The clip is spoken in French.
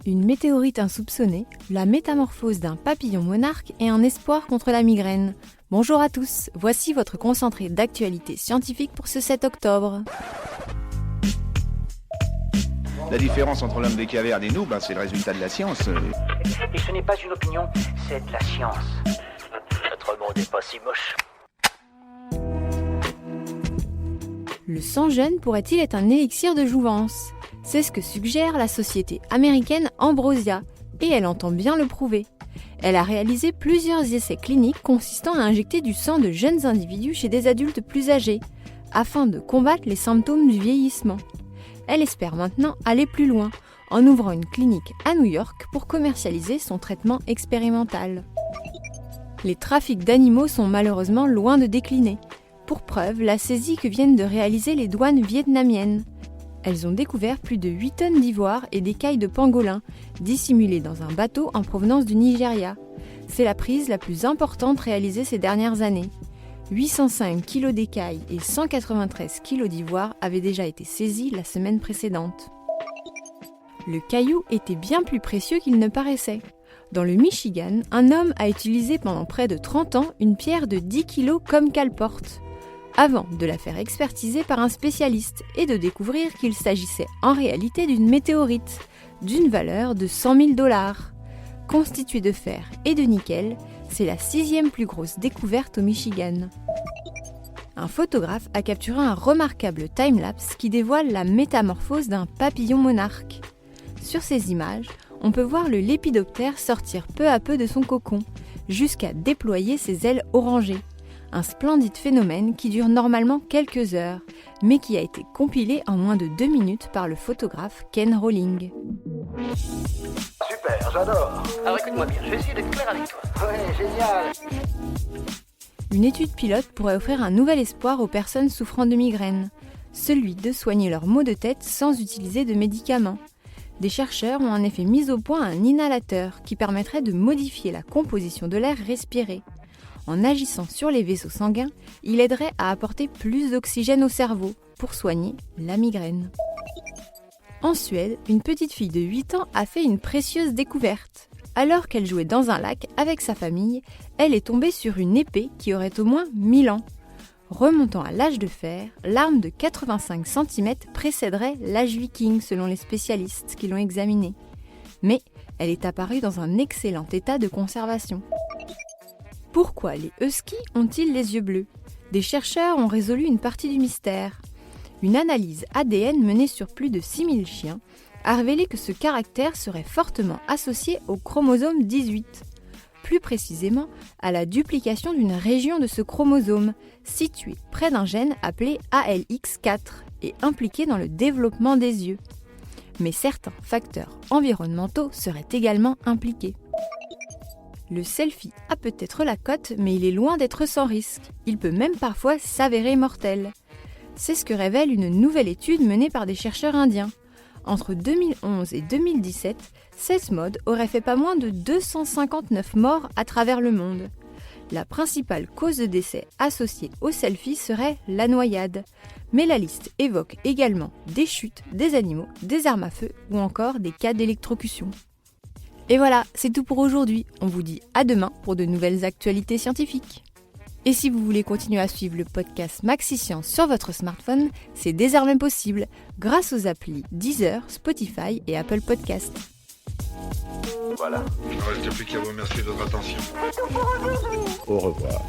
Une météorite insoupçonnée, la métamorphose d'un papillon monarque et un espoir contre la migraine. Bonjour à tous, voici votre concentré d'actualité scientifique pour ce 7 octobre. La différence entre l'homme des cavernes et nous, c'est le résultat de la science. Et ce n'est pas une opinion, c'est de la science. Notre monde n'est pas si moche. Le sang jeune pourrait-il être un élixir de jouvence ? C'est ce que suggère la société américaine Ambrosia, et elle entend bien le prouver. Elle a réalisé plusieurs essais cliniques consistant à injecter du sang de jeunes individus chez des adultes plus âgés, afin de combattre les symptômes du vieillissement. Elle espère maintenant aller plus loin, en ouvrant une clinique à New York pour commercialiser son traitement expérimental. Les trafics d'animaux sont malheureusement loin de décliner. Pour preuve, la saisie que viennent de réaliser les douanes vietnamiennes. Elles ont découvert plus de 8 tonnes d'ivoire et d'écailles de pangolin, dissimulées dans un bateau en provenance du Nigeria. C'est la prise la plus importante réalisée ces dernières années. 805 kg d'écailles et 193 kg d'ivoire avaient déjà été saisis la semaine précédente. Le caillou était bien plus précieux qu'il ne paraissait. Dans le Michigan, un homme a utilisé pendant près de 30 ans une pierre de 10 kg comme qu'elle porte, avant de la faire expertiser par un spécialiste et de découvrir qu'il s'agissait en réalité d'une météorite, d'une valeur de 100 000 $. Constituée de fer et de nickel, c'est la 6e plus grosse découverte au Michigan. Un photographe a capturé un remarquable time-lapse qui dévoile la métamorphose d'un papillon monarque. Sur ces images, on peut voir le lépidoptère sortir peu à peu de son cocon, jusqu'à déployer ses ailes orangées. Un splendide phénomène qui dure normalement quelques heures, mais qui a été compilé en moins de 2 minutes par le photographe Ken Rowling. Super, j'adore. Alors écoute-moi bien, je vais essayer d'être clair avec toi. Ouais, génial. Une étude pilote pourrait offrir un nouvel espoir aux personnes souffrant de migraines, celui de soigner leurs maux de tête sans utiliser de médicaments. Des chercheurs ont en effet mis au point un inhalateur qui permettrait de modifier la composition de l'air respiré. En agissant sur les vaisseaux sanguins, il aiderait à apporter plus d'oxygène au cerveau pour soigner la migraine. En Suède, une petite fille de 8 ans a fait une précieuse découverte. Alors qu'elle jouait dans un lac avec sa famille, elle est tombée sur une épée qui aurait au moins 1000 ans. Remontant à l'âge de fer, l'arme de 85 cm précéderait l'âge viking selon les spécialistes qui l'ont examinée. Mais elle est apparue dans un excellent état de conservation. Pourquoi les huskies ont-ils les yeux bleus ? Des chercheurs ont résolu une partie du mystère. Une analyse ADN menée sur plus de 6000 chiens a révélé que ce caractère serait fortement associé au chromosome 18. Plus précisément, à la duplication d'une région de ce chromosome, située près d'un gène appelé ALX4 et impliqué dans le développement des yeux. Mais certains facteurs environnementaux seraient également impliqués. Le selfie a peut-être la cote, mais il est loin d'être sans risque. Il peut même parfois s'avérer mortel. C'est ce que révèle une nouvelle étude menée par des chercheurs indiens. Entre 2011 et 2017, cette mode aurait fait pas moins de 259 morts à travers le monde. La principale cause de décès associée au selfie serait la noyade. Mais la liste évoque également des chutes, des animaux, des armes à feu ou encore des cas d'électrocution. Et voilà, c'est tout pour aujourd'hui. On vous dit à demain pour de nouvelles actualités scientifiques. Et si vous voulez continuer à suivre le podcast MaxiScience sur votre smartphone, c'est désormais possible grâce aux applis Deezer, Spotify et Apple Podcasts. Voilà. Il ne reste plus qu'à vous remercier de votre attention. Au revoir.